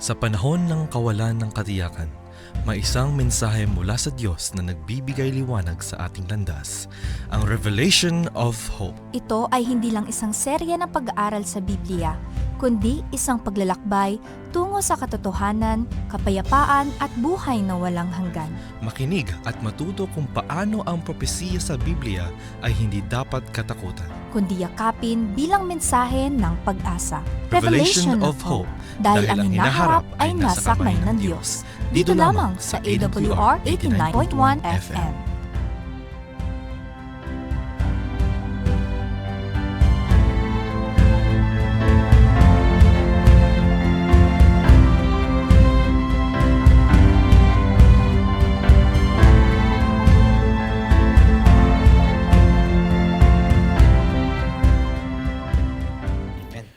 Sa panahon ng kawalan ng katiyakan, may isang mensahe mula sa Diyos na nagbibigay liwanag sa ating landas, ang Revelation of Hope. Ito ay hindi lang isang serya ng pag-aaral sa Biblia, kundi isang paglalakbay tungo sa katotohanan, kapayapaan at buhay na walang hanggan. Makinig at matuto kung paano ang propesiya sa Biblia ay hindi dapat katakutan. Kundi yakapin bilang mensahe ng pag-asa. Revelation of Hope, Dahil ang hinaharap ay nasa kamay ng Diyos. Dito lamang sa AWR 89.1 FM.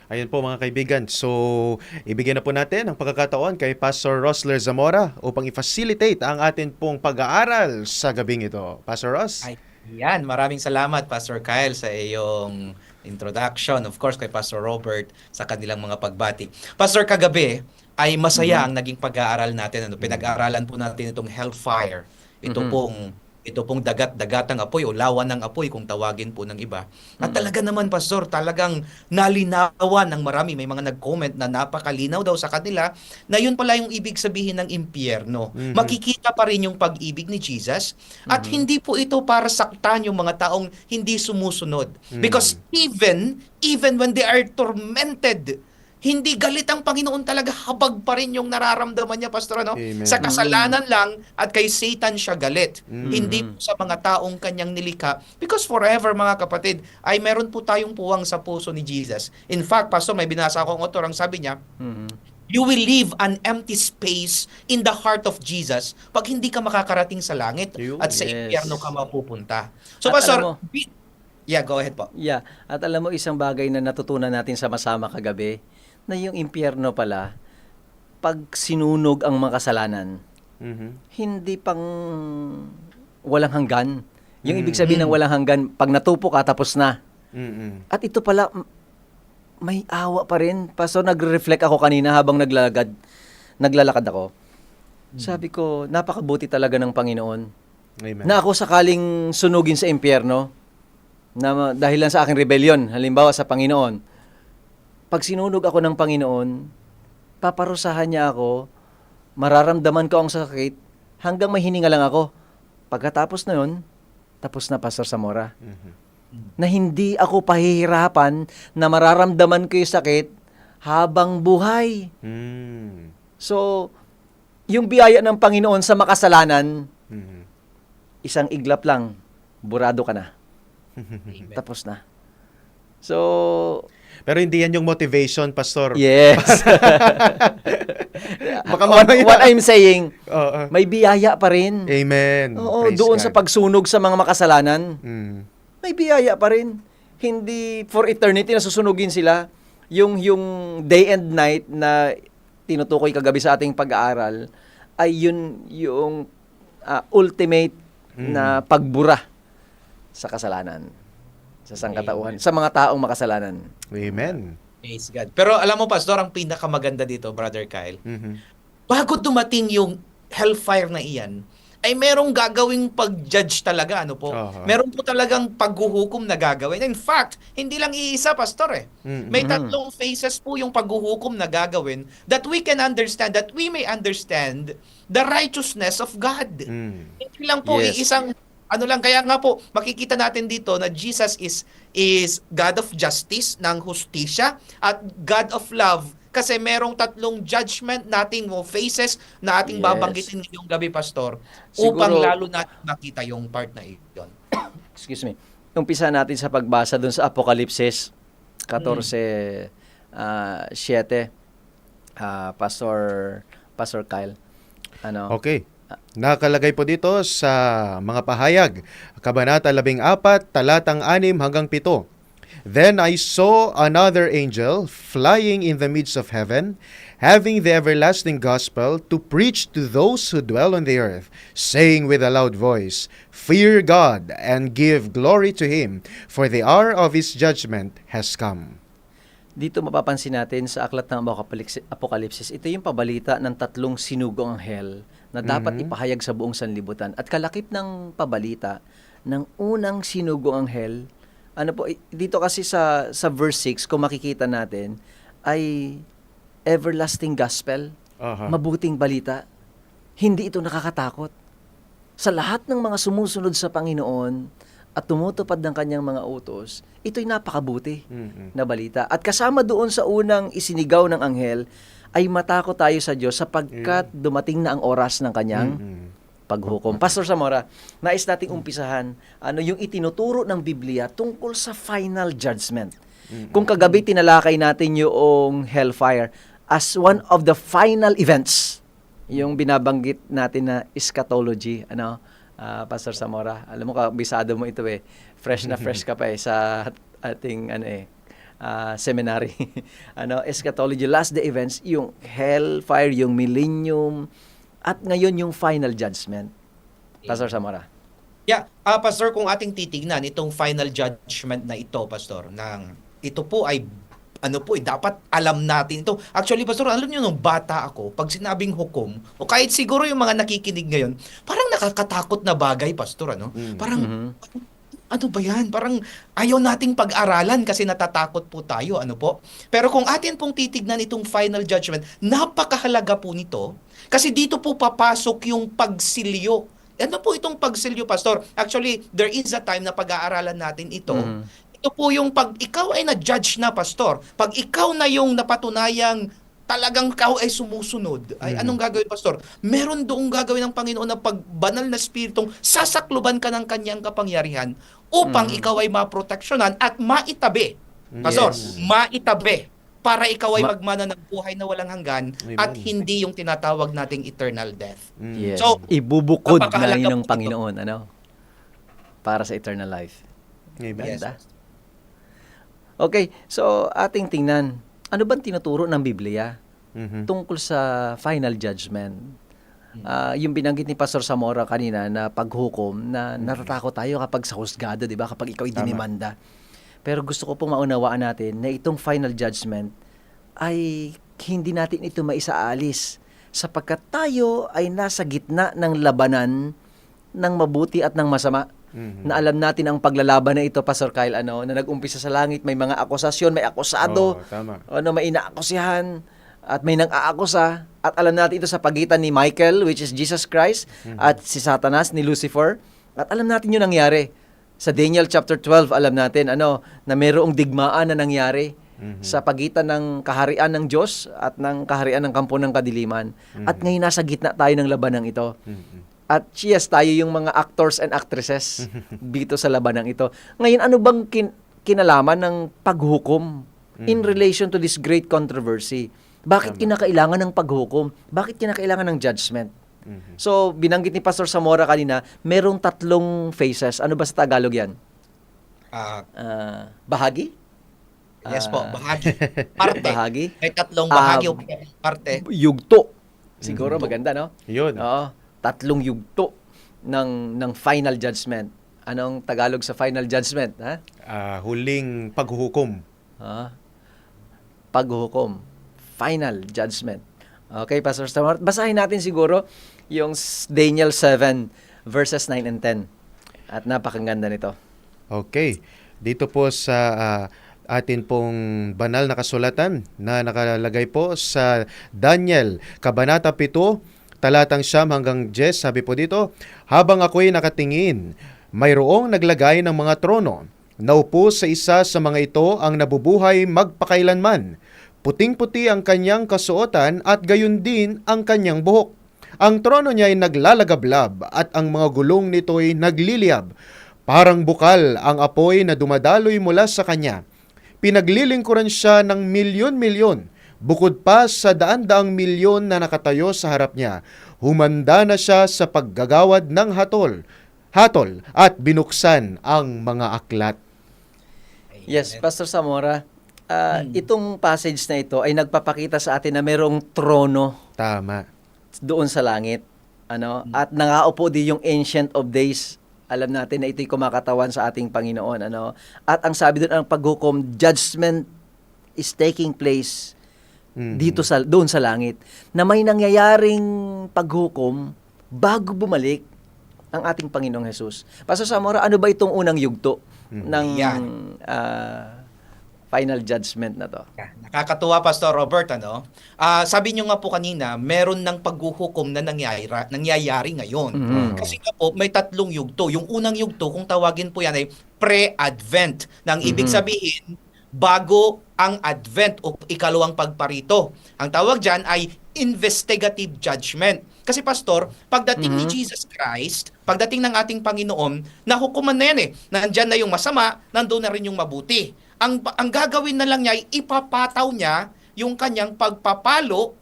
Ayan po mga kaibigan. So, ibigyan na po natin ang pagkakataon kay Pastor Rosler Zamora upang i-facilitate ang atin pong pag-aaral sa gabing ito. Pastor Ross? Yan, maraming salamat Pastor Kyle sa iyong introduction. Of course, kay Pastor Robert sa kanilang mga pagbati. Pastor, kagabi ay masaya ang naging pag-aaral natin. Pinag-aaralan po natin itong hellfire. Ito pong dagat-dagatang apoy o lawan ng apoy kung tawagin po ng iba. At talaga naman, Pastor, talagang nalinawan ng marami. May mga nag-comment na napakalinaw daw sa kanila na yun pala yung ibig sabihin ng impyerno. Makikita pa rin yung pag-ibig ni Jesus at hindi po ito para saktan yung mga taong hindi sumusunod. Because even when they are tormented, hindi galit ang Panginoon, talaga habag pa rin yung nararamdaman niya, Pastor. Amen. Sa kasalanan lang at kay Satan siya galit. Hindi po sa mga taong kanyang nilikha. Because forever, mga kapatid, ay meron po tayong puwang sa puso ni Jesus. In fact, Pastor, may binasa akong author, ang sabi niya, you will leave an empty space in the heart of Jesus pag hindi ka makakarating sa langit at sa impyerno ka mapupunta. So, At Pastor, alam mo, yeah, go ahead po. Yeah, at alam mo isang bagay na natutunan natin sama-sama kagabi, na yung impyerno pala, pag sinunog ang mga kasalanan, hindi pang walang hanggan. Yung ibig sabihin ng walang hanggan, pag natupo ka, tapos na. At ito pala, may awa pa rin. Paso nagre-reflect ako kanina habang naglalakad ako. Sabi ko, napakabuti talaga ng Panginoon. Amen. Na ako sakaling sunugin sa impyerno, na dahil lang sa aking rebellion, halimbawa sa Panginoon, pag sinunog ako ng Panginoon, paparusahan niya ako, mararamdaman ko ang sakit, hanggang may hininga lang ako. Pagkatapos na yun, tapos na, Pastor Zamora. Na hindi ako pahihirapan na mararamdaman ko yung sakit habang buhay. So, yung biyaya ng Panginoon sa makasalanan, isang iglap lang, burado ka na. Tapos na. So, pero hindi yan yung motivation, Pastor. yes. Baka what I'm saying, Oo. may biyaya pa rin. Amen. Oo, Praise doon God. sa pagsunog sa mga makasalanan, may biyaya pa rin. Hindi for eternity na susunugin sila. Yung day and night na tinutukoy kagabi sa ating pag-aaral, ay yun yung ultimate na pagbura sa kasalanan, sa sangkatauhan, sa mga taong makasalanan. Amen. Praise God. Pero alam mo, Pastor, ang pinakamaganda dito, Brother Kyle, bago dumating yung hellfire na iyan, ay merong gagawing pag-judge talaga, ano po? Meron po talagang paghuhukom na gagawin. In fact, hindi lang iisa, Pastor, eh. May tatlong phases po yung paghuhukom na gagawin that we can understand, that we may understand the righteousness of God. Hindi lang po Yes. isang ano lang, kaya nga po, makikita natin dito na Jesus is God of justice, ng hustisya, at God of love. Kasi merong tatlong judgment nating phases na ating Yes. babanggitin ngayong gabi, Pastor, Siguro, upang lalo natin makita yung part na iyon. Excuse me. Umpisa natin sa pagbasa dun sa Apokalipsis 14:7. Pastor Kyle. Okay. Nakalagay po dito sa mga pahayag, Kabanata 14, talatang 6 hanggang 7. Then I saw another angel flying in the midst of heaven, having the everlasting gospel to preach to those who dwell on the earth, saying with a loud voice, Fear God and give glory to Him, for the hour of His judgment has come. Dito mapapansin natin sa aklat ng Apokalipsis, ito yung pabalita ng tatlong sinugong anghel na dapat ipahayag sa buong sanlibutan. At kalakip ng pabalita ng unang sinugong anghel, dito kasi sa verse 6, kung makikita natin, ay everlasting gospel, Aha. mabuting balita. Hindi ito nakakatakot. Sa lahat ng mga sumusunod sa Panginoon at tumutupad ng kanyang mga utos, ito'y napakabuti na balita. At kasama doon sa unang isinigaw ng anghel, ay matakot tayo sa Diyos sapagkat dumating na ang oras ng kanyang paghukom. Pastor Zamora, nais nating umpisahan yung itinuturo ng Biblia tungkol sa final judgment. Kung kagabi tinalakay natin yung hellfire as one of the final events, yung binabanggit natin na eschatology, Pastor Zamora, alam mo bisado mo ito fresh na fresh ka pa sa ating seminary. Eschatology, last day events, yung hellfire, yung millennium, at ngayon yung final judgment. Pastor Zamora. Yeah, Pastor, kung ating titignan itong final judgment na ito, Pastor, ito po ay dapat alam natin ito. Actually, Pastor, alam niyo nung bata ako, pag sinabing hukom, o kahit siguro yung mga nakikinig ngayon, parang nakakatakot na bagay, Pastor, Parang ano ba yan? Parang ayaw nating pag-aralan kasi natatakot po tayo, po? Pero kung atin pong titignan itong final judgment, napakahalaga po nito kasi dito po papasok yung pagsilyo. Ano po itong pagsilyo, Pastor? Actually, there is a time na pag-aaralan natin ito. Ito po yung pag ikaw ay na-judge na, Pastor. Pag ikaw na yung napatunayang talagang ikaw ay sumusunod, ay anong gagawin, Pastor? Meron doong gagawin ng Panginoon na pagbanal na spiritong sasakluban ka ng kanyang kapangyarihan upang ikaw ay maproteksyonan at maitabi. Pastor, maitabi para ikaw ay magmana ng buhay na walang hanggan at hindi yung tinatawag nating eternal death. Yes. So, ibubukod na napakahalaga yun ng po ito. Panginoon, para sa eternal life. Amen. Yes. Ganda. Okay, so ating tingnan, ano bang tinuturo ng Biblia tungkol sa final judgment? Yung binanggit ni Pastor Zamora kanina na paghukom, na natatakot tayo kapag sa husgado, di ba? Kapag ikaw idinimanda. Pero gusto ko pong maunawaan natin na itong final judgment ay hindi natin ito maisaalis sapagkat tayo ay nasa gitna ng labanan ng mabuti at ng masama. Na alam natin ang paglalaban na ito, Pastor Kyle, na nag-umpisa sa langit, may mga akusasyon, may akusado, Tama. may inaakusihan, at may nang-aakusa, at alam natin ito sa pagitan ni Michael, which is Jesus Christ, at si Satanas, ni Lucifer, at alam natin yung nangyari. Sa Daniel chapter 12, alam natin, na mayroong digmaan na nangyari sa pagitan ng kaharian ng Diyos at ng kaharian ng kampo ng kadiliman. At ngayon nasa gitna tayo ng labanang ito. At yes, tayo yung mga actors and actresses dito sa labanang ito. Ngayon, ano bang kinalaman ng paghukom in relation to this great controversy? Bakit kinakailangan ng paghukom? Bakit kinakailangan ng judgment? So, binanggit ni Pastor Zamora kanina, merong tatlong phases. Ano ba sa Tagalog yan? Bahagi? Yes po, bahagi. Parte. Bahagi? May tatlong bahagi o parte. Yugto. Siguro maganda, no? Yun. Oo. Tatlong yugto ng final judgment. Anong Tagalog sa final judgment? Huling paghuhukom. Paghuhukom. Final judgment. Okay, Pastor Zamora. Basahin natin siguro yung Daniel 7 verses 9 and 10. At napakaganda nito. Okay. Dito po sa atin pong banal na kasulatan na nakalagay po sa Daniel, Kabanata 7, talatang 9 hanggang 10, sabi po dito, habang ako'y nakatingin, mayroong naglagay ng mga trono. Naupo sa isa sa mga ito ang nabubuhay magpakailanman. Puting-puti ang kanyang kasuotan at gayon din ang kanyang buhok. Ang trono niya ay naglalagablab at ang mga gulong nito'y nagliliyab. Parang bukal ang apoy na dumadaloy mula sa kanya. Pinaglilingkuran siya ng milyon-milyon. Bukod pa sa daan-daang milyon na nakatayo sa harap niya, humanda na siya sa paggagawad ng hatol at binuksan ang mga aklat. Yes, Pastor Zamora, itong passage na ito ay nagpapakita sa atin na mayroong trono Tama. doon sa langit. At nangaupo din yung Ancient of Days. Alam natin na ito'y kumakatawan sa ating Panginoon. At ang sabi doon, ang paghukom, judgment is taking place Mhm. doon sa langit, na may nangyayaring paghukom bago bumalik ang ating Panginoong Hesus. Pastor Samora, ano ba itong unang yugto ng Yan. final judgment na to? Nakakatuwa, Pastor Robert, ano? Sabi nyo nga po kanina, meron ng paghuhukom na nangyayari ngayon. Mhm. Kasi nga po, may tatlong yugto. Yung unang yugto, kung tawagin po yan ay pre-advent. Nang ibig sabihin, bago ang advent o ikalawang pagparito. Ang tawag dyan ay investigative judgment. Kasi Pastor, pagdating ni Jesus Christ, pagdating ng ating Panginoon, nahukuman na yan eh. Nandyan na yung masama, nandun na rin yung mabuti. Ang gagawin na lang niya ay ipapataw niya yung kanyang pagpapalo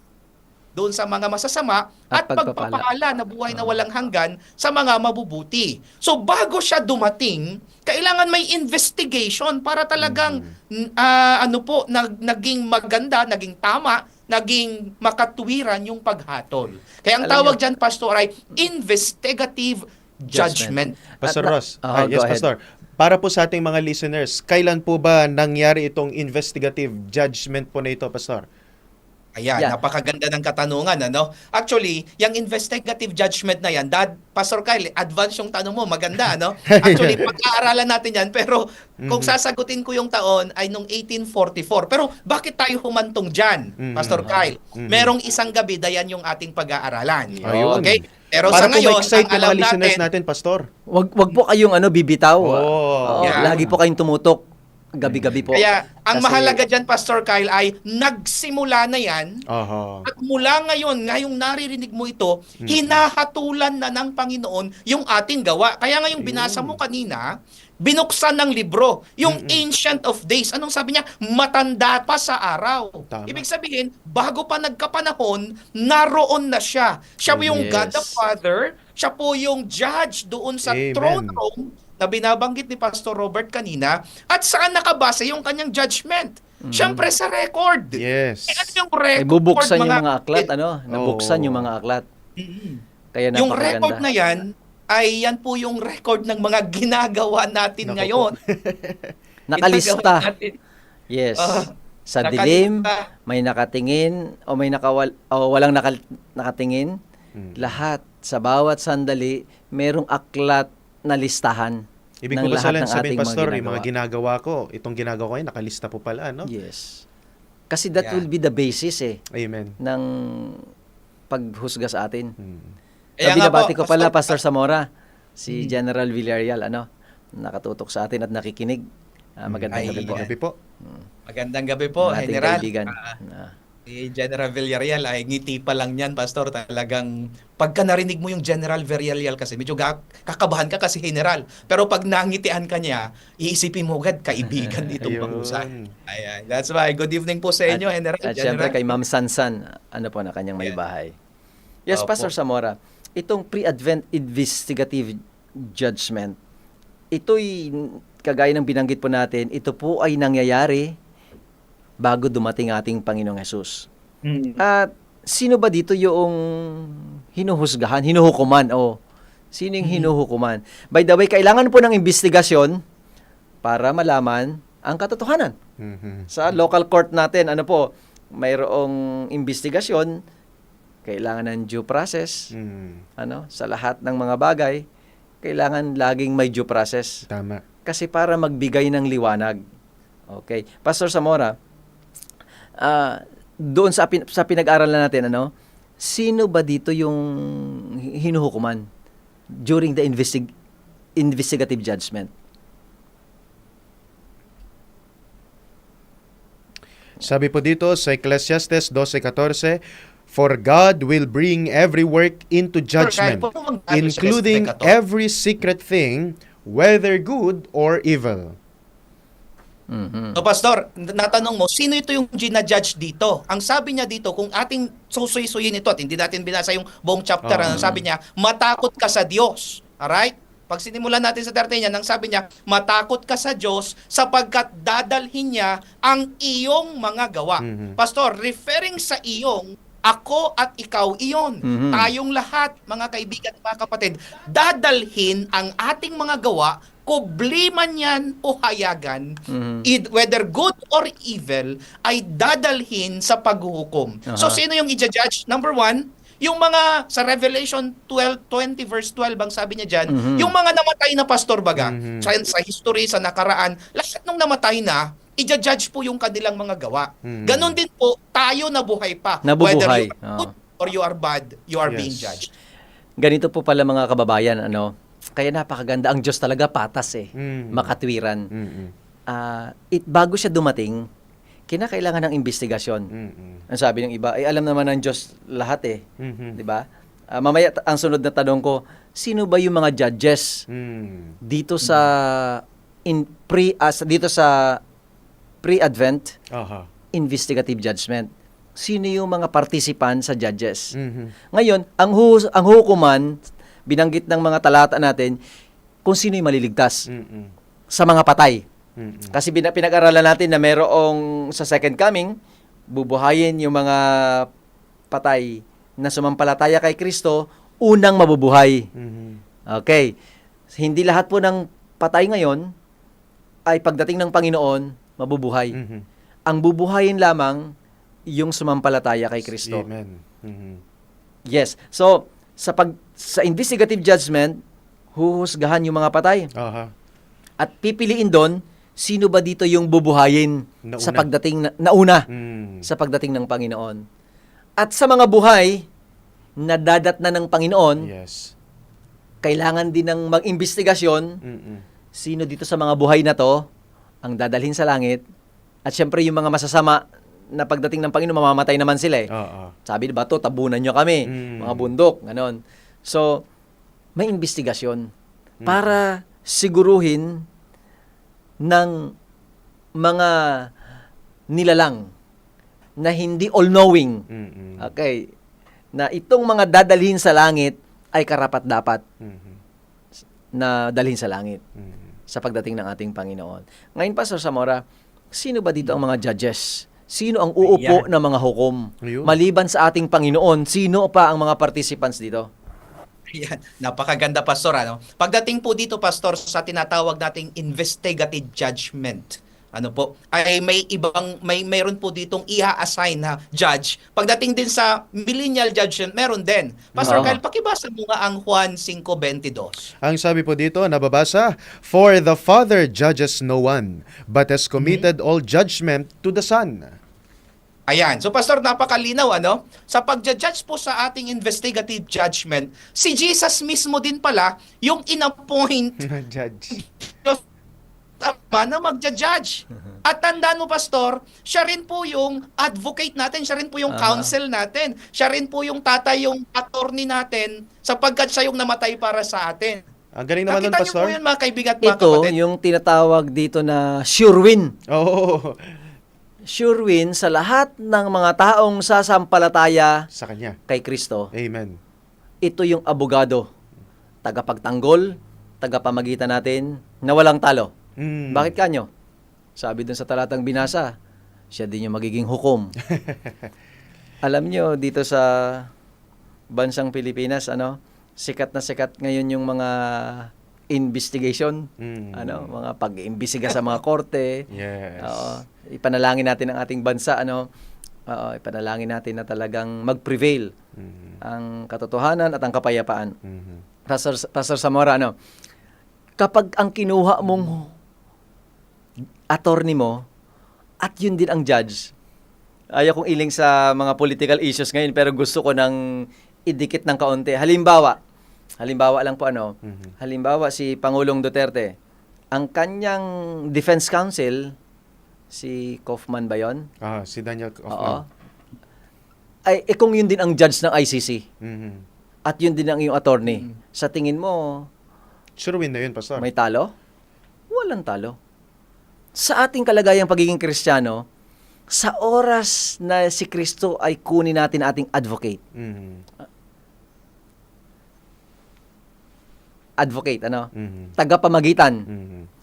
doon sa mga masasama At at pagpapala na buhay na walang hanggan sa mga mabubuti. So bago siya dumating, kailangan may investigation para talagang naging maganda, naging tama, naging makatwiran yung paghatol. Kaya ang Alam tawag niyo- dyan, Pastor, ay investigative judgment. Pastor At na- Ross. Oh, Yes, go ahead. Pastor. Para po sa ating mga listeners, kailan po ba nangyari itong investigative judgment po na ito, Pastor? Ayan, Yeah. napakaganda ng katanungan, ano? Actually, yung investigative judgment na yan, Pastor Kyle, advance yung tanong mo, maganda, ano? Actually, pag-aaralan natin yan, pero kung sasagutin ko yung taon ay nung 1844. Pero bakit tayo humantong dyan, Pastor Kyle? Merong isang gabi, dayan yung ating pag-aaralan. Ayun. Okay? Pero Para sa po ngayon, ma-excite ang yung alam mga listeners natin, natin, Pastor. Wag po kayong bibitaw. Oh. Oo, Yeah. lagi po kayong tumutok gabi-gabi po. kaya ang Kasi- mahalaga dyan, Pastor Kyle, ay nagsimula na yan. Aha. At mula ngayon, ngayong naririnig mo ito, hinahatulan na ng Panginoon yung ating gawa. Kaya ngayong binasa mo kanina, binuksan ng libro, yung Ancient of Days. Anong sabi niya? Matanda pa sa araw. Tama. Ibig sabihin, bago pa nagkapanahon, naroon na siya. Siya po yung Yes. God the Father, siya po yung judge doon sa Amen. throne room na binabanggit ni Pastor Robert kanina. At saan nakabase yung kanyang judgment? Siyempre sa record. Yes. Ano yung Ay, record? bubuksan yung mga aklat, nabuksan Oo. yung mga aklat. Kaya Yung napakaganda. record na yan, ay yan po yung record ng mga ginagawa natin Naku ngayon. Nakalista. Ginagawa natin. Yes. Ah, Sa nakalista. dilim, may nakatingin o may walang nakatingin. Lahat, sa bawat sandali, merong aklat na listahan Ibig ng ko ba lahat sabihin, ng ating Pastor, mga yung mga ginagawa ko, itong ginagawa ko ay nakalista po pala, no? Yes. Kasi that Yeah. will be the basis Amen. ng paghusga sa atin. Kaya nga Binabati po, ko pala, Pastor- Pastor Zamora, si General Villarreal, nakatutok sa atin at nakikinig. Magandang Ay, gabi po. Gabi po. Magandang gabi po, Ang ating General. kaibigan. Si General Villarreal ay ngiti pa lang yan, Pastor. Talagang pagka narinig mo yung General Villarreal kasi medyo kakabahan ka kasi General. Pero pag nangitian ka niya, iisipin mo agad kaibigan itong Ayun. pangusay. Ayan. That's why. Good evening po sa inyo, General. At syempre kay Ma'am Sansan, na kanyang may bahay. Yes, Opo. Pastor Zamora, itong pre-advent investigative judgment, ito'y, kagaya ng binanggit po natin, ito po ay nangyayari bago dumating ating Panginoong Hesus. At sino ba dito yung hinuhusgahan, hinuhukuman o sino yung hinuhukuman? By the way, kailangan po ng investigasyon para malaman ang katotohanan. Mhm. Sa local court natin, mayroong investigasyon, kailangan ng due process, sa lahat ng mga bagay, kailangan laging may due process. Tama. Kasi para magbigay ng liwanag. Okay. Pastor Zamora, doon sa pinag-aralan natin, sino ba dito yung hinuhukuman during the investigative judgment? Sabi po dito sa Ecclesiastes 12:14, "For God will bring every work into judgment, including every secret thing, whether good or evil." Mhm. So, Pastor, natanong mo, sino ito yung ginajudge dito? Ang sabi niya dito, kung ating susuy-suyin ito at hindi natin binasa yung buong chapter, sabi niya, matakot ka sa Diyos. Alright? Pag sinimulan natin sa 13 yan, ang sabi niya, matakot ka sa Diyos sapagkat dadalhin niya ang iyong mga gawa. Pastor, referring sa iyong, ako at ikaw iyon. Mhm. Tayong lahat, mga kaibigan at mga kapatid, dadalhin ang ating mga gawa, kubli man yan o hayagan, whether good or evil, ay dadalhin sa paghuhukom. So, Aha. sino yung i-judge? Number one, yung mga sa Revelation 20 verse 12 ang sabi niya diyan, yung mga namatay na pastor baga, sa history, sa nakaraan, lahat ng namatay na, i-judge po yung kanilang mga gawa. Ganon din po, tayo na buhay pa. Whether Nabubuhay. you are good or you are bad, you are Yes. being judged. Ganito po pala mga kababayan, kaya napakaganda. Ang Diyos talaga patas makatwiran. Bago siya dumating, kinakailangan ng investigasyon. Ang sabi ng iba, alam naman ng Diyos lahat di ba? Mamaya ang sunod na tanong ko, sino ba yung mga judges dito sa dito sa pre-advent Aha. investigative judgment? Sino yung mga participant sa judges? Mhm. Ngayon, ang hukuman, binanggit ng mga talata natin, kung sino yung maliligtas sa mga patay. Kasi pinag-aralan natin na merong sa second coming, bubuhayin yung mga patay na sumampalataya kay Kristo, unang mabubuhay. Okay. Hindi lahat po ng patay ngayon ay pagdating ng Panginoon, mabubuhay. Ang bubuhayin lamang yung sumampalataya kay Kristo. Amen. Yes. So, sa investigative judgment, huhusgahan yung mga patay. Aha. At pipiliin doon, sino ba dito yung bubuhayin Nauna. sa pagdating nauna sa pagdating ng Panginoon. At sa mga buhay na dadat na ng Panginoon, Yes. kailangan din ng mag-imbestigasyon sino dito sa mga buhay na to ang dadalhin sa langit. At syempre yung mga masasama na pagdating ng Panginoon, mamamatay naman sila Oo. Sabi ba to, tabunan nyo kami, mga bundok, ganon. So, may investigasyon para siguruhin ng mga nilalang na hindi all-knowing. Okay. Na itong mga dadalhin sa langit ay karapat-dapat na dalhin sa langit sa pagdating ng ating Panginoon. Ngayon, Pastor Zamora, sino ba dito ang mga judges? Sino ang uupo ng mga hukom? Ayun. Maliban sa ating Panginoon, sino pa ang mga participants dito? Yan, napakaganda pastor Pagdating po dito pastor sa tinatawag nating investigative judgment, ay mayroon po ditong i-assign na judge. Pagdating din sa millennial judgment, meron din. Pastor Kyle, pakibasa mo nga ang Juan 5:22. Ang sabi po dito, nababasa, "For the Father judges no one, but has committed all judgment to the Son." Ayan. So, Pastor, napakalinaw, Sa pagja-judge po sa ating investigative judgment, si Jesus mismo din pala yung in-appoint Judge. na magja-judge. At tandaan mo, Pastor, siya rin po yung advocate natin, siya rin po yung counsel natin, siya rin po yung tatay, yung attorney natin, sapagkat siya yung namatay para sa atin. Ang galing naman nun, Nakita niyo Pastor. po yun, mga kaibigan at mga Ito, kapatid. yung tinatawag dito na sure win. Oo. Sure win sa lahat ng mga taong sasampalataya Sa Kanya. kay Kristo. Amen. Ito yung abogado, tagapagtanggol, tagapamagitan natin na walang talo. Bakit kanyo? Sabi dun sa talatang binasa, siya din yung magiging hukom. Alam nyo, dito sa bansang Pilipinas, sikat na sikat ngayon yung mga investigation, mga pag-iimbestiga sa mga korte. Yes. Ipanalangin natin ang ating bansa, ipanalangin natin na talagang mag-prevail ang katotohanan at ang kapayapaan. Pastor Zamora, kapag ang kinuha mong attorney mo at yun din ang judge, ayaw kong iling sa mga political issues ngayon pero gusto ko nang idikit ng kaunti. Halimbawa lang po halimbawa si Pangulong Duterte, ang kanyang defense counsel, si Kaufman ba yun? Si Daniel Oo. Kaufman. Ay, kung yun din ang judge ng ICC Mhm. at yun din ang iyong attorney, sa tingin mo, Sure win na yun, Pastor. may talo? Walang talo. Sa ating kalagayang pagiging Kristiyano, sa oras na si Kristo ay kunin natin ating advocate. Advocate, tagapamagitan.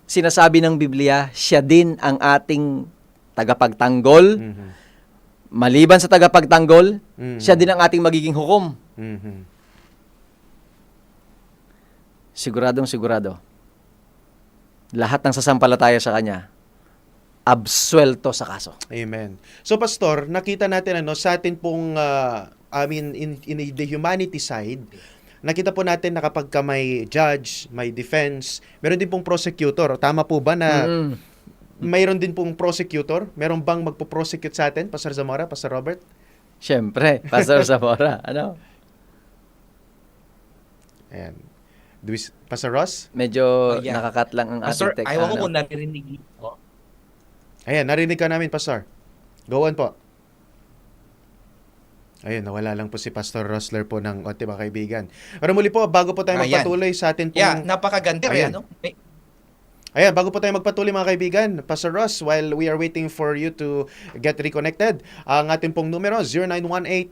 Sinasabi ng Biblia, siya din ang ating tagapagtanggol, maliban sa tagapagtanggol, Mhm. siya din ang ating magiging hukom. Mhm. Siguradong sigurado. Lahat ng sasampalataya sa kanya, absuelto sa kaso. Amen. So pastor, nakita natin sa atin pong in the humanity side, nakita po natin na kapag ka may judge, may defense, meron din pong prosecutor. Tama po ba na Mm. mayroon din pong prosecutor? Meron bang magpo-prosecute sa atin, Pastor Zamora, Pastor Robert? Siyempre, Pastor Zamora. Ano? Ayan. Pastor Ross? Medyo Oh, yeah. nakakat lang ang Pastor, ating ayaw ko ano. kung naririnig mo. Ayan, narinig ka namin, Pastor. Go on po. Ayun, nawala lang po si Pastor Rosler po ng onti mga kaibigan. Pero muli po, bago po tayo Ayan. magpatuloy sa atin pong... Yeah, napakaganda Ayan. yan, no? Ayan, bago po tayo magpatuloy mga kaibigan, Pastor Ross, while we are waiting for you to get reconnected, ang ating pong numero,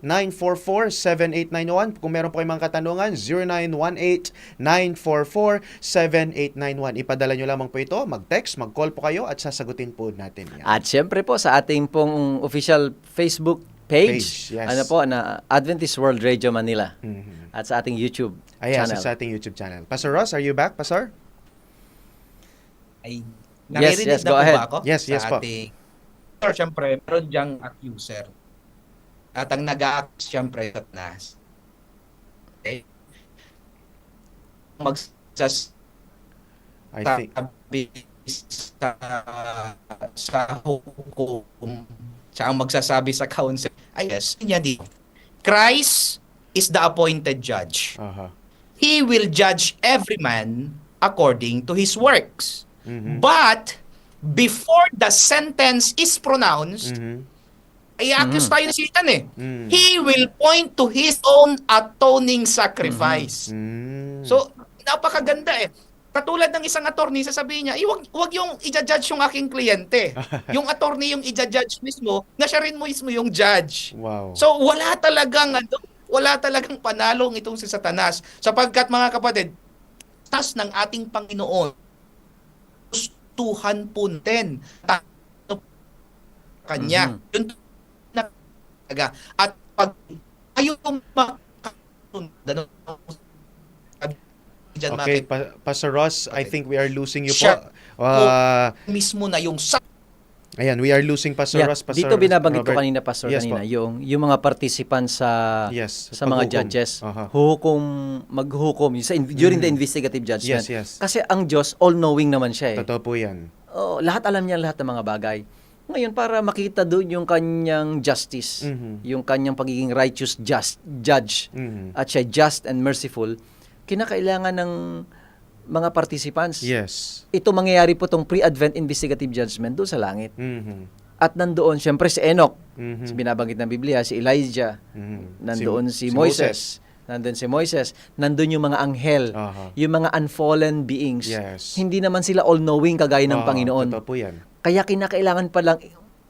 0918-944-7891. Kung meron po kayong mga katanungan, 0918-944-7891. Ipadala nyo lamang po ito, mag-text, mag-call po kayo at sasagutin po natin yan. At siyempre po sa ating pong official Facebook page, Yes. ano po, na Adventist World Radio Manila. Mhm. At sa ating YouTube Ayan, channel. sa ating YouTube channel. Pastor Ross, are you back, Pastor? Ay, Yes, naririnig yes, na go po ahead. ba ako? Yes, yes sa po. ating... Sir, siyempre, meron diyang accuser. At ang nag-a-accuse, siyempre, Satanas. Okay? Magsas... I think. sa hukom, siya ang magsasabi sa council. Ay, yes, niya dito. Christ is the appointed judge. Aha. He will judge every man according to his works. Mhm. But before the sentence is pronounced, Mhm. ay accuse tayo ni Satan eh. Mm. He will point to his own atoning sacrifice. Mm. So, napakaganda eh. Katulad ng isang attorney, sasabihin niya, wag yung i-judge yung aking kliyente. Yung attorney yung i-judge mismo, na siya rin mismo yung judge. Wow. So, wala talagang panalong itong si Satanas. Sapagkat mga kapatid, tas ng ating Panginoon, gustuhan po natin kanya. Yun na talaga. At pag ayaw makasundan dyan, Okay, Pastor Ross, I think we are losing you po. Siya mismo na yung Ayan, we are losing Pastor Ross, Pastor Dito binabanggit ko Robert. kanina, Pastor, Yes kanina, po. yung mga participants Yes, sa mga paghukom. judges. Aha. Maghukom during the investigative judgment. Yes, yes. Kasi ang Diyos, all-knowing naman siya eh. Totoo po yan. Oh, lahat alam niya lahat ng mga bagay. Ngayon, para makita doon yung kanyang justice, Mhm. yung kanyang pagiging righteous judge, Mhm. at siya just and merciful, kinakailangan ng mga participants. Yes. Ito mangyayari po tong pre-advent investigative judgment doon sa langit. Mhm. At nandoon, syempre si Enoch, Mhm. si binabanggit ng Biblia, si Elijah, Mhm. nandoon si Moises, nandoon si Moises, nandoon yung mga anghel, Aha. yung mga unfallen beings. Yes. Hindi naman sila all-knowing kagaya ng Panginoon. Totoo po yan. Kaya kinakailangan pa lang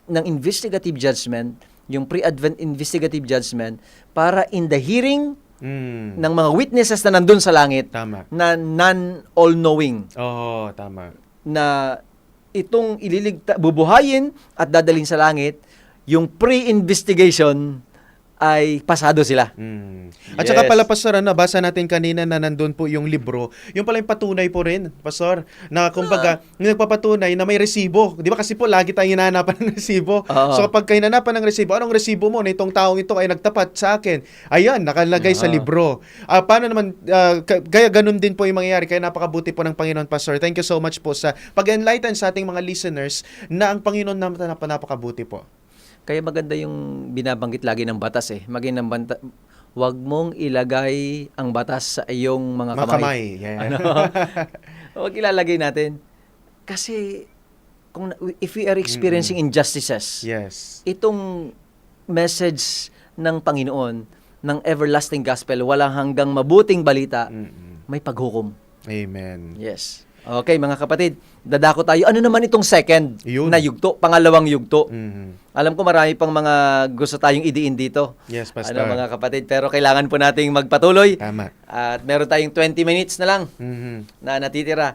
ng investigative judgment, yung pre-advent investigative judgment, para in the hearing Mm. ng mga witnesses na nandun sa langit, Tama. na non-all-knowing, Oo, tama. na itong bubuhayin at dadalhin sa langit, yung pre-investigation ay pasado sila. Mm. At saka Yes. pala, Pastor, basa natin kanina na nandun po yung libro. Yung pala yung patunay po rin, Pastor, na kumbaga, yung nagpapatunay na may resibo. Di ba kasi po, lagi tayong hinahanapan ng resibo. Oo. So kapag hinanapan ng resibo, anong resibo mo na itong taong ito ay nagtapat sa akin? Ayan, nakalagay sa Oo. libro. Paano naman, kaya ganun din po yung mangyayari. Kaya napakabuti po ng Panginoon, Pastor. Thank you so much po sa pag-enlighten sa ating mga listeners na ang Panginoon napakabuti po. Kaya maganda yung binabanggit lagi ng batas eh. Huwag mong ilagay ang batas sa iyong mga kamay. Yeah. Ano? Huwag ilalagay natin. Kasi if we are experiencing injustices, Yes. itong message ng Panginoon, ng everlasting gospel, walang hanggang mabuting balita, Mm-mm. may paghukom. Amen. Yes. Okay, mga kapatid, dadako tayo. Ano naman itong second Yun. na yugto, pangalawang yugto? Mhm. Alam ko marami pang mga gusto tayong idiin dito. Yes, Pastor. Ano mga kapatid, pero kailangan po nating magpatuloy. Tama. At meron tayong 20 minutes na lang Mhm. na natitira.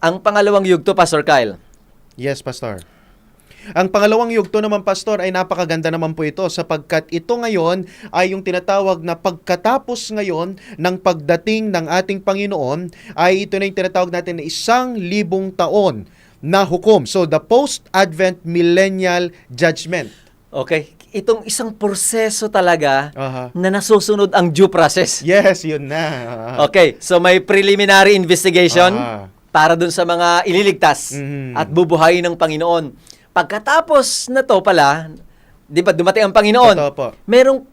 Ang pangalawang yugto, Pastor Kyle. Yes, Pastor. Ang pangalawang yugto naman, Pastor, ay napakaganda naman po ito sapagkat ito ngayon ay yung tinatawag na pagkatapos ngayon ng pagdating ng ating Panginoon, ay ito na yung tinatawag natin na 1,000 taon na hukom. So, the post-Advent millennial judgment. Okay, itong isang proseso talaga Aha. na nasusunod ang due process. Yes, yun na. Okay, so may preliminary investigation Ah. para dun sa mga ililigtas Mhm. at bubuhayin ng Panginoon. Pagkatapos na to pala, di ba dumating ang Panginoon, Totoo po. merong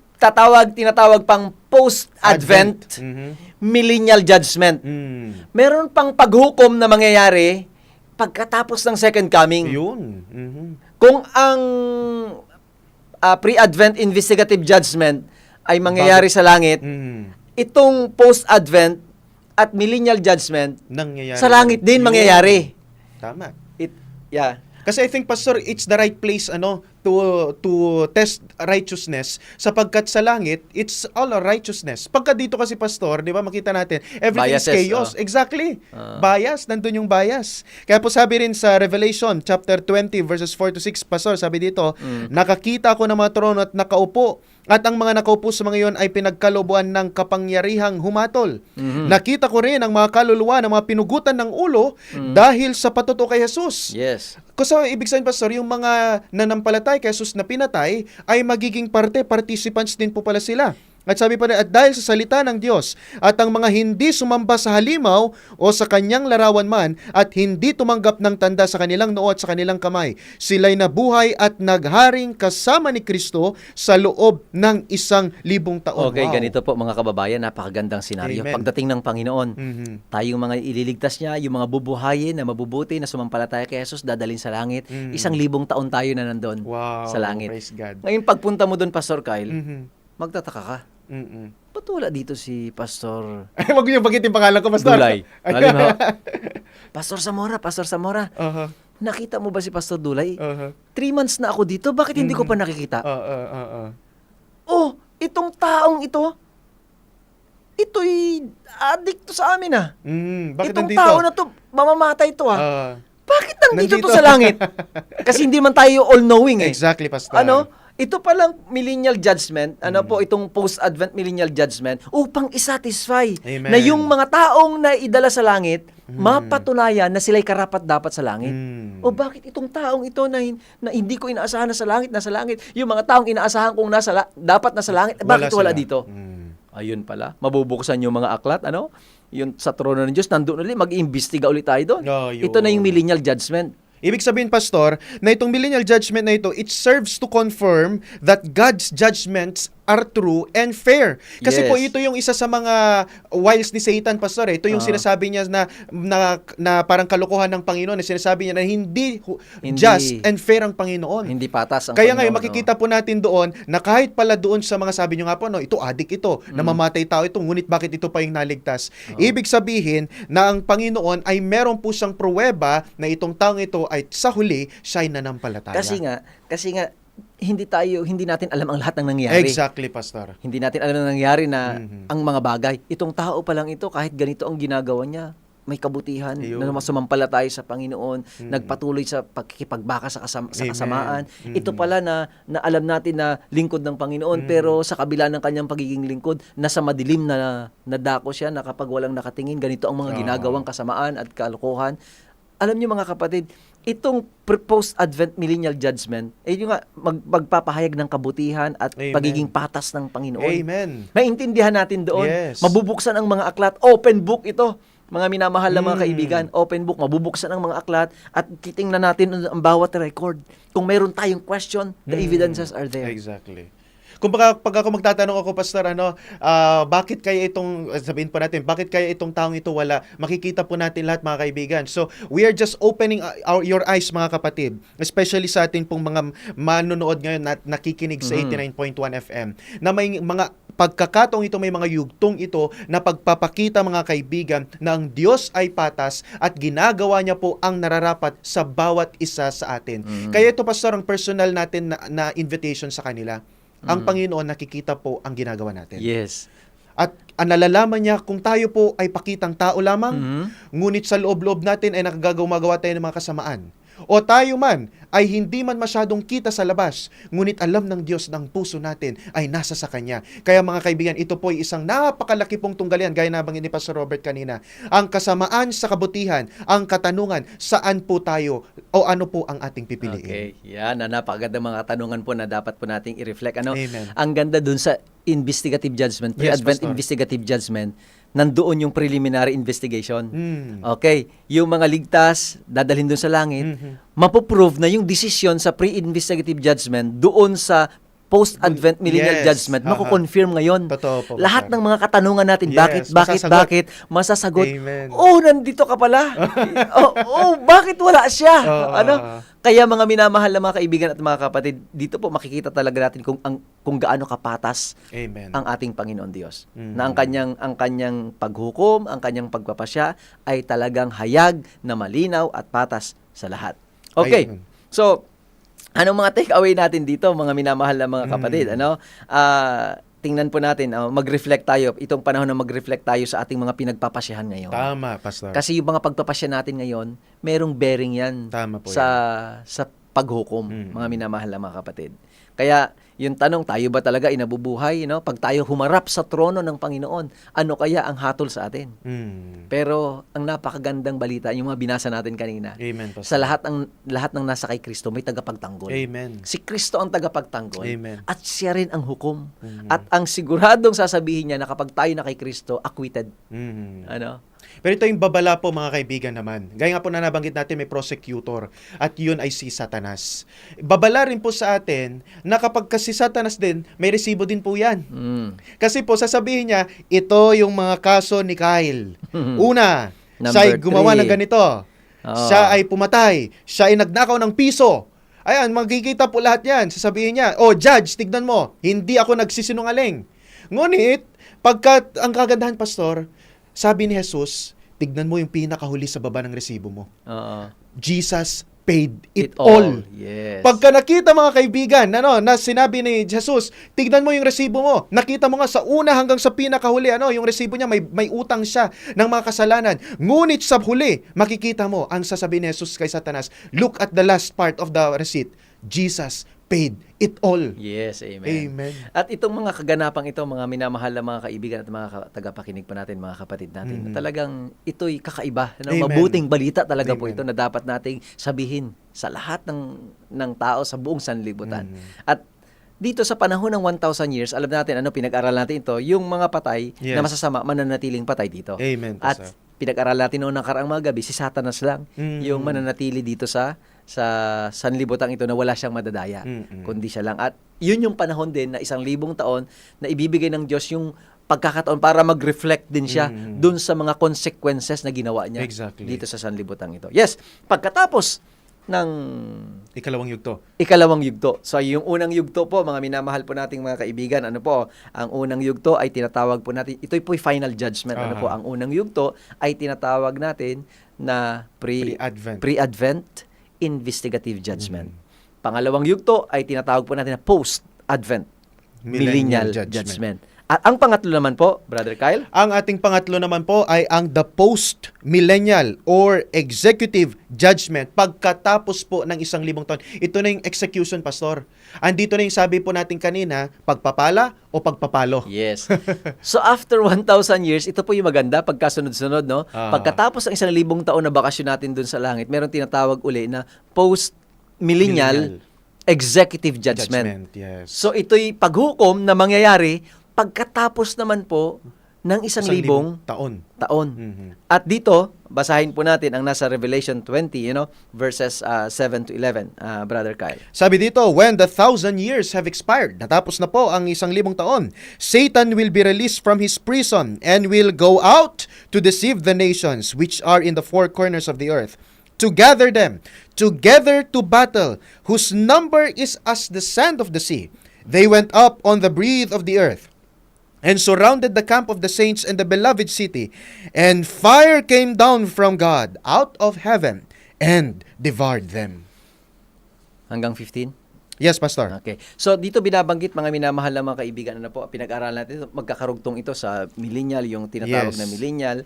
tinatawag pang post-Advent Mhm. millennial judgment. Mm. Meron pang paghukom na mangyayari pagkatapos ng second coming. Yun. Mhm. Kung ang pre-Advent investigative judgment ay mangyayari sa langit, Mhm. itong post-Advent at millennial judgment Nangyayari. sa langit din Yun. mangyayari. Tama. Yeah. Kasi I think, Pastor, it's the right place to test righteousness sapagkat sa langit, it's all righteousness. Pagka dito kasi, Pastor, di ba, makita natin, everything's Biases, chaos. Exactly. Ah. Bias, nandun yung bias. Kaya po sabi rin sa Revelation chapter 20 verses 4 to 6, Pastor, sabi dito, nakakita ko ng mga trono at nakaupo, at ang mga nakaupo sa mga iyon ay pinagkalooban ng kapangyarihang humatol. Nakita ko rin ang mga kaluluwa ng mga pinugutan ng ulo dahil sa patuto kay Jesus. Yes. Kasi ibig sabihin, Pastor, yung mga nanampalatay kay Jesus na pinatay ay magiging participants din po pala sila. At sabi pa rin, at dahil sa salita ng Diyos at ang mga hindi sumamba sa halimaw o sa kanyang larawan man at hindi tumanggap ng tanda sa kanilang noo at sa kanilang kamay, sila'y nabuhay at nagharing kasama ni Kristo sa loob ng 1,000 taon. Okay, Wow. ganito po mga kababayan, napakagandang senaryo. Amen. Pagdating ng Panginoon, Mhm. tayong mga ililigtas niya, yung mga bubuhayin na mabubuti na sumampalataya kay Jesus, dadalhin sa langit. 1,000 taon tayo na nandun Wow. sa langit. Praise God. Ngayon, pagpunta mo doon, Pastor Kyle, Mhm. magtataka ka. Mhm. Ba't wala dito si Pastor Wag niyo bagitin pangalan ko, Pastor. Dulay? Halimbawa, Pastor Zamora, Aha. nakita mo ba si Pastor Dulay? Aha. 3 months na ako dito, bakit hindi ko pa nakikita? Oh, itong taong ito'y addict to sa amin ah. Bakit Itong nandito? tao na to, mamamatay to ah. Ah, Bakit nandito nandito. to sa langit? Kasi hindi man tayo all-knowing eh. exactly, Pastor. Ito palang millennial judgment, itong post-Advent millennial judgment, upang isatisfy Amen. na yung mga taong na idala sa langit, mapatunayan na sila'y karapat-dapat sa langit. O bakit itong taong ito na hindi ko inaasahan na sa langit, nasa langit, yung mga taong inaasahan kong dapat nasa langit, bakit wala sila. dito? Ayun pala, mabubuksan yung mga aklat, yung sa trono ng Diyos, nandun ulit, mag-iimbestiga ulit tayo doon. Ayun. Ito na yung millennial judgment. Ibig sabihin, Pastor, na itong millennial judgment na ito, it serves to confirm that God's judgments are true and fair. Kasi Yes. po ito yung isa sa mga wiles ni Satan, Pastor. Ito yung sinasabi niya na parang kalokohan ng Panginoon. Na sinasabi niya na hindi just and fair ang Panginoon. Hindi patas ang Kaya Panginoon, ngayon makikita po natin doon na kahit pala doon sa mga sabi nyo nga po, ito adik ito, namamatay tao ito, ngunit bakit ito pa yung naligtas? Ibig sabihin na ang Panginoon ay meron po siyang pruweba na itong taong ito ay sa huli siya'y nanampalataya. Kasi nga hindi natin alam ang lahat ng nangyayari. Exactly, Pastor. Hindi natin alam ang nangyayari na ang mga bagay. Itong tao pa lang ito, kahit ganito ang ginagawa niya, may kabutihan Ayun. na sumampalataya sa Panginoon, nagpatuloy sa pagkikipagbaka sa kasamaan. Ito pala na alam natin na lingkod ng Panginoon, pero sa kabila ng kanyang pagiging lingkod, nasa madilim na dako siya na kapag walang nakatingin, ganito ang mga ginagawang kasamaan at kalokohan. Alam niyo mga kapatid, itong post-Advent millennial judgment, yung nga, magpapahayag ng kabutihan at Amen. pagiging patas ng Panginoon. Amen. Maintindihan natin doon. Yes. Mabubuksan ang mga aklat. Open book ito. Mga minamahal na mga kaibigan, open book, mabubuksan ang mga aklat at titingnan natin ang bawat record. Kung mayroon tayong question, the evidences are there. Exactly. Kung pag ako magtatanong ako, Pastor, bakit kaya sabihin po natin, bakit kaya itong taong ito wala? Makikita po natin lahat, mga kaibigan. So, we are just opening your eyes, mga kapatid. Especially sa atin pong mga manonood ngayon at nakikinig sa 89.1 FM, na may mga pagkakataong ito, may mga yugtong ito na pagpapakita, mga kaibigan, na ang Diyos ay patas at ginagawa niya po ang nararapat sa bawat isa sa atin. Kaya ito, Pastor, ang personal natin na invitation sa kanila. Ang Panginoon nakikita po ang ginagawa natin. Yes. At nalalaman niya kung tayo po ay pakitang tao lamang, ngunit sa loob-loob natin ay nakagagawa tayo ng mga kasamaan. o tayo man ay hindi man masyadong kita sa labas, ngunit alam ng Diyos ng puso natin ay nasa sa Kanya. Kaya mga kaibigan, ito po ay isang napakalaki pong tunggalian, gaya na banggit ni Pastor Robert kanina. Ang kasamaan sa kabutihan, ang katanungan, saan po tayo o ano po ang ating pipiliin. Okay, yan. Napakaganda mga tanungan po na dapat po nating i-reflect. Ano? Amen. Ang ganda dun sa investigative judgment, Yes, pre-advent Pastor. investigative judgment, nandoon yung preliminary investigation. Mm. Okay, yung mga ligtas, dadalhin doon sa langit, mapoprove na yung decision sa pre-investigative judgment doon sa post-advent millennial Yes. judgment, Aha. mako-confirm ngayon. Totoo po, Lahat Pastor. ng mga katanungan natin, Yes, bakit, masasagot. Amen. Oh, nandito ka pala. Bakit wala siya? Oo. Ano? Kaya mga minamahal na mga kaibigan at mga kapatid, dito po makikita talaga natin kung gaano kapatas Amen. ang ating Panginoon Diyos. Mm. Na ang kanyang paghukom, ang kanyang pagpapasya ay talagang hayag na malinaw at patas sa lahat. Okay. Ayun. So, anong mga take away natin dito, mga minamahal na mga kapatid? Ano? Tingnan po natin, mag-reflect tayo. Itong panahon na mag-reflect tayo sa ating mga pinagpapasyahan ngayon. Tama, Pastor. Kasi yung mga pagpapasya natin ngayon, merong bearing yan Tama po sa paghukom, mga minamahal na mga kapatid. Kaya yung tanong, tayo ba talaga inabubuhay? Pag tayo humarap sa trono ng Panginoon, ano kaya ang hatol sa atin? Mm. Pero ang napakagandang balita, yung mga binasa natin kanina, Amen, Pastor. sa lahat ng nasa kay Kristo, may tagapagtanggol. Amen. Si Kristo ang tagapagtanggol. Amen. At siya rin ang hukom. At ang siguradong sasabihin niya na kapag tayo na kay Kristo, acquitted. Mm. Ano? Pero ito yung babala po mga kaibigan naman. Gaya nga po na nabanggit natin may prosecutor at yun ay si Satanas. Babala rin po sa atin na kapag si Satanas din, may resibo din po yan. Mm. Kasi po sasabihin niya, ito yung mga kaso ni Kyle. Una, Number siya ay gumawa 3. ng ganito. Oo. Siya ay pumatay. Siya ay nagnakaw ng piso. Ayan, magkikita po lahat yan. Sasabihin niya, oh judge, tignan mo, hindi ako nagsisinungaling. Ngunit, pagkat ang kagandahan, Pastor, sabi ni Jesus, tignan mo yung pinakahuli sa baba ng resibo mo. Oo. Jesus paid it all. Yes. Pagka nakita mga kaibigan, na sinabi ni Jesus, tignan mo yung resibo mo. Nakita mo nga sa una hanggang sa pinakahuli, yung resibo niya, may utang siya ng mga kasalanan. Ngunit sa huli, makikita mo ang sasabihin ni Jesus kay Satanas, look at the last part of the receipt. Jesus paid it all. Yes, amen. Amen. At itong mga kaganapang ito, mga minamahal na mga kaibigan at mga tagapakinig po natin, mga kapatid natin, talagang ito'y kakaiba. Amen. Mabuting balita talaga po Amen. ito na dapat nating sabihin sa lahat ng tao sa buong sanlibutan. At dito sa panahon ng 1,000 years, alam natin, pinag-aral natin ito, yung mga patay Yes. na masasama, mananatiling patay dito. Amen, At Pastor. pinag-aral natin noong nakaraang mga gabi, si Satanas lang yung mananatili dito sa sanlibutan ito na wala siyang madadaya, kundi siya lang. At yun yung panahon din na 1,000 taon na ibibigay ng Diyos yung pagkakataon para mag-reflect din siya dun sa mga consequences na ginawa niya Exactly. dito sa sanlibutan ito. Yes, pagkatapos ng Ikalawang yugto. ikalawang yugto. So, yung unang yugto po, mga minamahal po nating mga kaibigan, ang unang yugto ay tinatawag po natin, ito po yung final judgment. Ang unang yugto ay tinatawag natin na pre-advent investigative judgment. Pangalawang yugto ay tinatawag po natin na post-advent millennial judgment. At ang pangatlo naman po, Brother Kyle? Ang ating pangatlo naman po ay ang the post-millennial or executive judgment pagkatapos po ng 1,000 taon. Ito na yung execution, Pastor. Andito na yung sabi po natin kanina, pagpapala o pagpapalo. Yes. So after 1,000 years, ito po yung maganda pagkasunod-sunod, no? Pagkatapos ng 1,000 taon na bakasyon natin dun sa langit, meron tinatawag uli na post-millennial executive judgment. Yes. So ito'y paghukom na mangyayari pagkatapos naman po ng 1,000 taon. At dito, basahin po natin ang nasa Revelation 20, verses 7 to 11, Brother Kyle. Sabi dito, when the 1,000 years have expired, natapos na po ang 1,000 taon, Satan will be released from his prison and will go out to deceive the nations which are in the four corners of the earth, to gather them together to battle, whose number is as the sand of the sea. They went up on the breadth of the earth, and surrounded the camp of the saints and the beloved city. And fire came down from God out of heaven and devoured them. Hanggang 15? Yes, Pastor. Okay. So dito binabanggit mga minamahal na mga kaibigan, ano po, pinag-aralan natin ito, magkakarugtong ito sa millennial, yung tinatawag Yes. na millennial,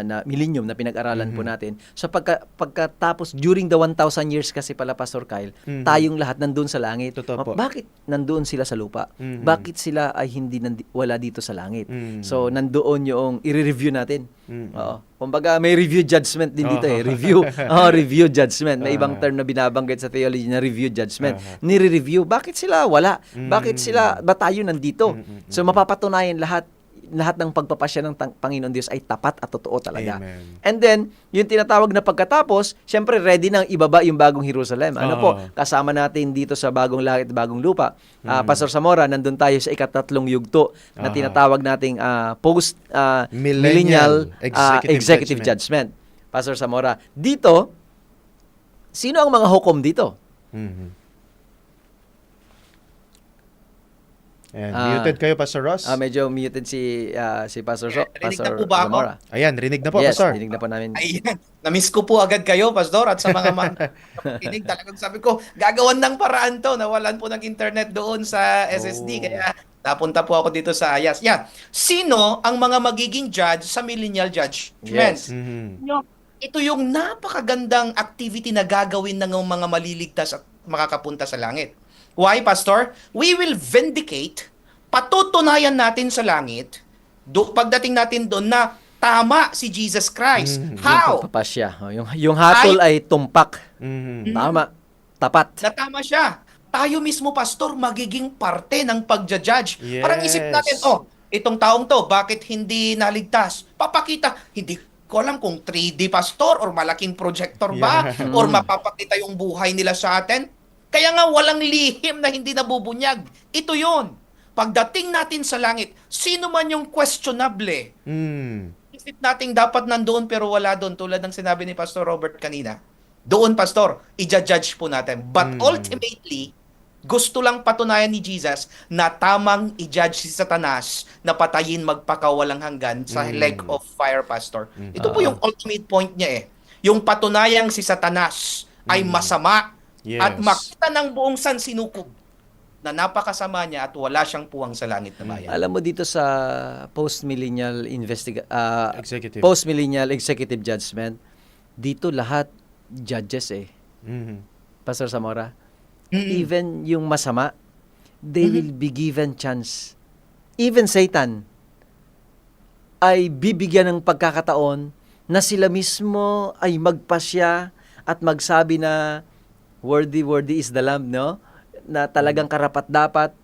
na millennium na pinag-aralan po natin. So pagkatapos, during the 1,000 years kasi pala, Pastor Kyle, tayong lahat nandun sa langit. Totoo po. Bakit nandoon sila sa lupa? Mhm. Bakit sila ay hindi wala dito sa langit? Mhm. So nandoon yung i-review natin. Mhm. Oo. Kumbaga may review judgment din dito Oh. Review. Review judgment. May ibang term na binabanggit sa theology na review judgment. Nire-review. Bakit sila wala? Bakit sila ba tayo nandito? So mapapatunayan lahat ng pagpapasya ng Panginoon Diyos ay tapat at totoo talaga. Amen. And then, yung tinatawag na pagkatapos, syempre ready nang ibaba yung bagong Jerusalem. Ano po, kasama natin dito sa bagong langit, bagong lupa. Pastor Zamora, nandun tayo sa ikatatlong yugto na tinatawag nating post-millennial executive judgment. Pastor Zamora, dito, sino ang mga hukom dito? Mhm. Ayan, muted kayo, Pastor Ross. Medyo muted si Pastor Rinig Pastor na po ba ako? Zamora. Ayan, rinig na po, Yes, Pastor. dinig na po namin. Ayan, na-miss ko po agad kayo, Pastor, at sa mga makinig, talagang sabi ko, gagawan ng paraan to, nawalan po ng internet doon sa SSD, kaya napunta po ako dito sa Ayas. Yeah. Sino ang mga magiging judge sa millennial judgment? Yes. Mhm. Ito yung napakagandang activity na gagawin ng mga maliligtas at makakapunta sa langit. Why, Pastor? We will vindicate, patutunayan natin sa langit, pagdating natin doon na tama si Jesus Christ. How? Yung pagpapasya. Yung hatol ay tumpak. Mhm. Tama. Tapat. Na tama siya. Tayo mismo, Pastor, magiging parte ng pagja-judge. Yes. Parang isip natin, itong taong to, bakit hindi naligtas? Papakita, hindi ko alam kung 3D, Pastor, or malaking projector ba? Yeah. Or mapapakita yung buhay nila sa atin? Kaya nga walang lihim na hindi nabubunyag. Ito yon. Pagdating natin sa langit, sino man yung questionable, Mm. isip nating dapat nandoon pero wala doon, tulad ng sinabi ni Pastor Robert kanina. Doon, Pastor, i-judge po natin. But ultimately, gusto lang patunayan ni Jesus na tamang i-judge si Satanas na patayin magpakawalang hanggan sa lake of fire, Pastor. Ito po yung ultimate point niya Yung patunayang si Satanas ay masama Yes. at makita ng buong sansinukob na napakasama niya at wala siyang puwang sa langit na bayan. Alam mo dito sa Executive. post-millennial executive judgment, dito lahat judges Mhm. Pastor Zamora. Even yung masama, they will be given chance. Even Satan ay bibigyan ng pagkakataon na sila mismo ay magpasya at magsabi na worthy is the Lamb, no? Na talagang karapat-dapat,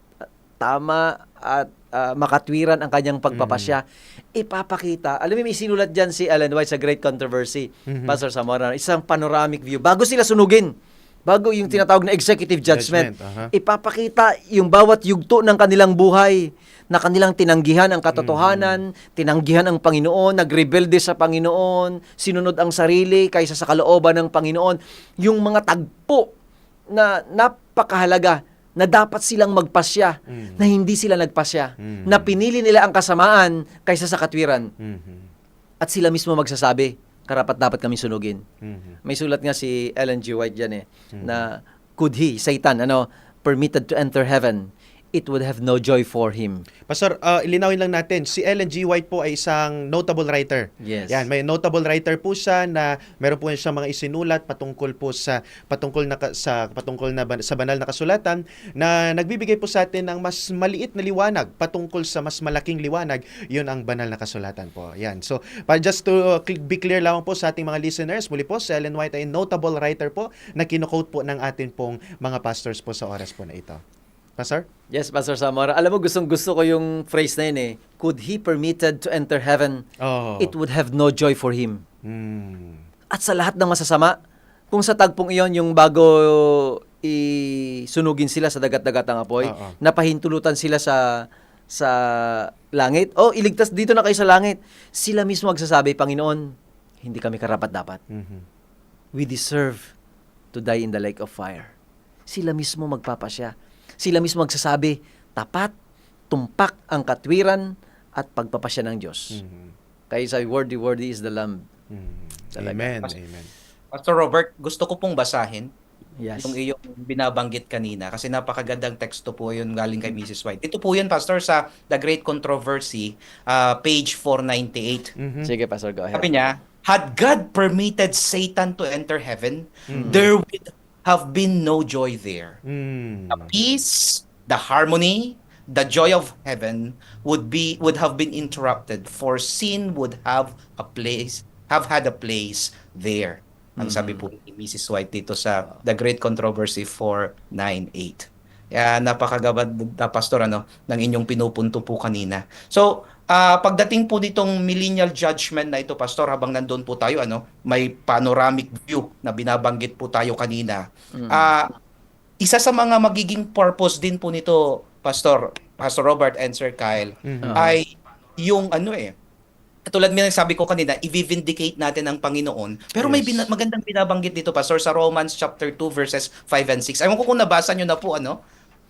tama at makatwiran ang kanyang pagpapasya. Ipapakita. Alam mo, may sinulat dyan si Ellen White sa Great Controversy, Pastor Zamora, isang panoramic view. Bago sila sunugin, bago yung tinatawag na executive judgment, ipapakita yung bawat yugto ng kanilang buhay na kanilang tinanggihan ang katotohanan, tinanggihan ang Panginoon, nagrebelde sa Panginoon, sinunod ang sarili kaysa sa kalooban ng Panginoon. Yung mga tagpo na napakahalaga na dapat silang magpasya, na hindi sila nagpasya, na pinili nila ang kasamaan kaysa sa katwiran. At sila mismo magsasabi, karapat dapat kami sunugin. May sulat nga si Ellen G. White dyan na could he, Satan, permitted to enter heaven, it would have no joy for him. Pastor, ilinawin lang natin, si Ellen G. White po ay isang notable writer. Yes. Yan, may notable writer po siya na meron po siya mga isinulat patungkol sa banal na kasulatan na nagbibigay po sa atin ng mas maliit na liwanag patungkol sa mas malaking liwanag, yun ang banal na kasulatan po. Yan. So, just to be clear lang po sa ating mga listeners, muli po, si Ellen White ay notable writer po na kino-quote po ng atin pong mga pastors po sa oras po na ito. Pastor? Yes, Pastor Zamora. Alam mo, gustong-gusto ko yung phrase na yun Could he permitted to enter heaven, it would have no joy for him. At sa lahat ng masasama, kung sa tagpong iyon, yung bago isunugin sila sa dagat-dagat ng apoy, napahintulutan sila sa langit, iligtas dito na kayo sa langit. Sila mismo magsasabi, Panginoon, hindi kami karapat-dapat. We deserve to die in the lake of fire. Sila mismo magpapasya. Sila mismo magsasabi, tapat, tumpak ang katwiran at pagpapasya ng Diyos. Kaya sabi, worthy is the Lamb. Talaga. Amen. Pastor Robert, gusto ko pong basahin Yes. Yung iyong binabanggit kanina kasi napakagandang teksto po yun galing kay Mrs. White. Ito po yun, Pastor, sa The Great Controversy, page 498. Sige, Pastor, go ahead. Sabi niya, had God permitted Satan to enter heaven, there would have been no joy there. Mm. The peace, the harmony, the joy of heaven would have been interrupted, for sin would have had a place there. Ang sabi po ni Mrs. White dito sa The Great Controversy 498. Kaya napakagabad na pastor ng inyong pinupunto po kanina. So, pagdating po nitong millennial judgment na ito, pastor, habang nandoon po tayo, may panoramic view na binabanggit po tayo kanina. Isa sa mga magiging purpose din po nito, Pastor Robert and Sir Kyle, ay yung katulad nga sabi ko kanina, i-vindicate natin ang Panginoon. Pero may Yes. magandang binabanggit dito, Pastor, sa Romans chapter 2 verses 5 and 6. Ayaw ko kung nabasa nyo na po,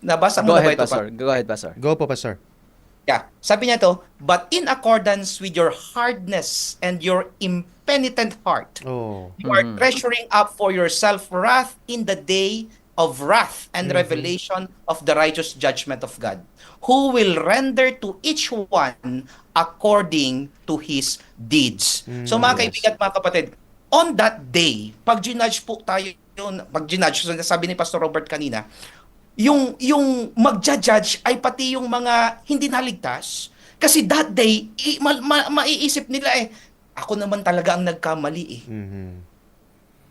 Nabasa mo Go na ba ahead, ito, Pastor. Go ahead, Pastor. Go po, Pastor. Yeah. Sabi niya to, but in accordance with your hardness and your impenitent heart, Oh. you are treasuring up for yourself wrath in the day of wrath and revelation of the righteous judgment of God, who will render to each one according to his deeds. So mga kaibigan, mga kapatid, on that day, pag ginudge po tayo yun, sabi ni Pastor Robert kanina, yung magja-judge ay pati yung mga hindi naligtas, kasi that day maiisip nila ako naman talaga ang nagkamali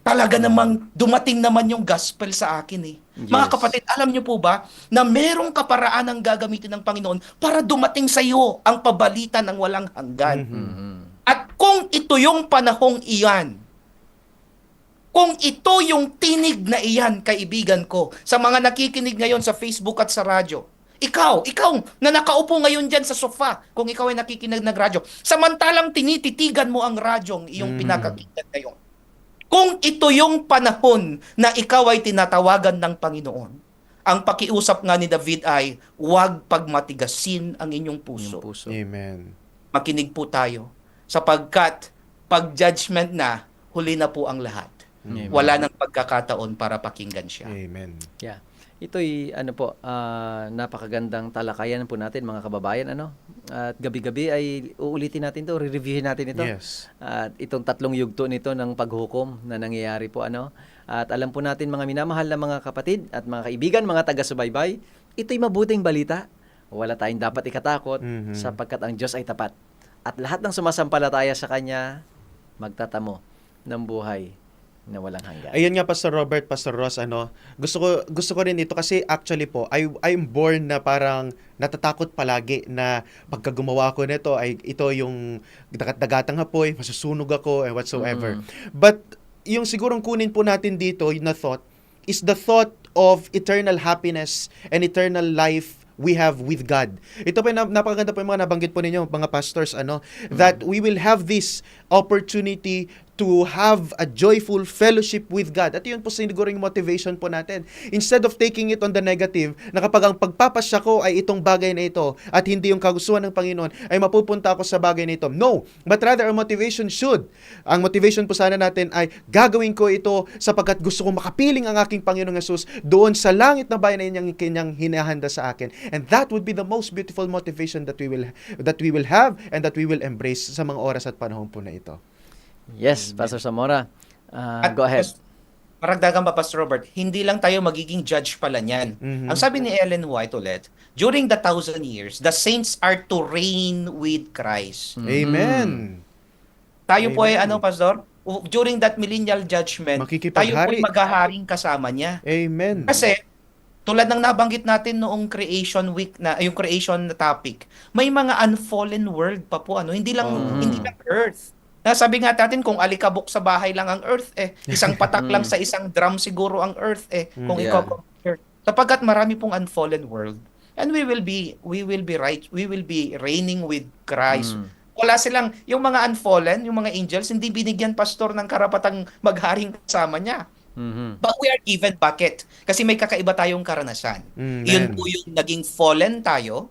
Talaga namang dumating naman yung gospel sa akin Mga Yes. kapatid, alam niyo po ba na merong kaparaan ang gagamitin ng Panginoon para dumating sa iyo ang pabalita ng walang hanggan. At kung ito yung panahong iyan, kung ito yung tinig na iyan, kaibigan ko, sa mga nakikinig ngayon sa Facebook at sa radyo, ikaw na nakaupo ngayon dyan sa sofa, kung ikaw ay nakikinig ng radyo, samantalang tinititigan mo ang radyong iyong pinakakinggan ngayon. Kung ito yung panahon na ikaw ay tinatawagan ng Panginoon, ang pakiusap nga ni David ay, huwag pagmatigasin ang inyong puso. Yung puso. Amen. Makinig po tayo, sapagkat pag-judgment na, huli na po ang lahat. Amen. Wala nang pagkakataon para pakinggan siya. Amen. Yeah. Ito'y napakagandang talakayan po natin, mga kababayan, At gabi-gabi ay uulitin natin 'to, re-reviewin natin ito. Yes. At itong 3 yugto nito ng paghukom na nangyayari po At alam po natin, mga minamahal na mga kapatid at mga kaibigan, mga taga-subaybay, ito'y mabuting balita. Wala tayong dapat ikatakot sapagkat ang Diyos ay tapat. At lahat ng sumasampalataya sa Kanya magtatamo ng buhay na walang hanggan. Ayun nga, Pastor Robert, Pastor Ross, gusto ko rin ito kasi actually po, I'm born na parang natatakot palagi na pagka gumawa ko nito ay ito yung dagat-dagatang hapoy, masusunog ako and whatsoever. But yung sigurong kunin po natin dito, yung na thought, is the thought of eternal happiness and eternal life we have with God. Ito po napakaganda po yung mga nabanggit po ninyo, mga pastors, that we will have this opportunity to have a joyful fellowship with God. At yun po siguro yung motivation po natin. Instead of taking it on the negative, na kapag ang pagpapasya ko ay itong bagay na ito at hindi yung kagustuhan ng Panginoon, ay mapupunta ako sa bagay na ito. No, but rather our motivation ang motivation po sana natin ay gagawin ko ito sapagkat gusto kong makapiling ang aking Panginoong Yesus doon sa langit na bayan na kanyang hinahanda sa akin. And that would be the most beautiful motivation that we will have and that we will embrace sa mga oras at panahon po na ito. Yes, Pastor Zamora. At Go ahead. Maragdagan pa, Pastor Robert, hindi lang tayo magiging judge pala niyan. Ang sabi ni Ellen White ulit, during the 1,000 years, the saints are to reign with Christ. Amen. Tayo po ay Amen. Pastor? During that millennial judgment, tayo po Makikipaghari. ay maghaharing kasama niya. Amen. Kasi, tulad ng nabanggit natin noong creation week yung creation na topic, may mga unfallen world pa po, hindi lang earth. Sabi nga natin, kung alikabok sa bahay lang ang earth, isang patak lang sa isang drum siguro ang earth, kung Yeah. ikaw compare. Sapagkat marami pong unfallen world. And we will be reigning with Christ. Wala silang, yung mga unfallen, yung mga angels, hindi binigyan, pastor, ng karapatang magharing kasama niya. But we are given bakit? Kasi may kakaiba tayong karanasan. Amen. Yun po yung naging fallen tayo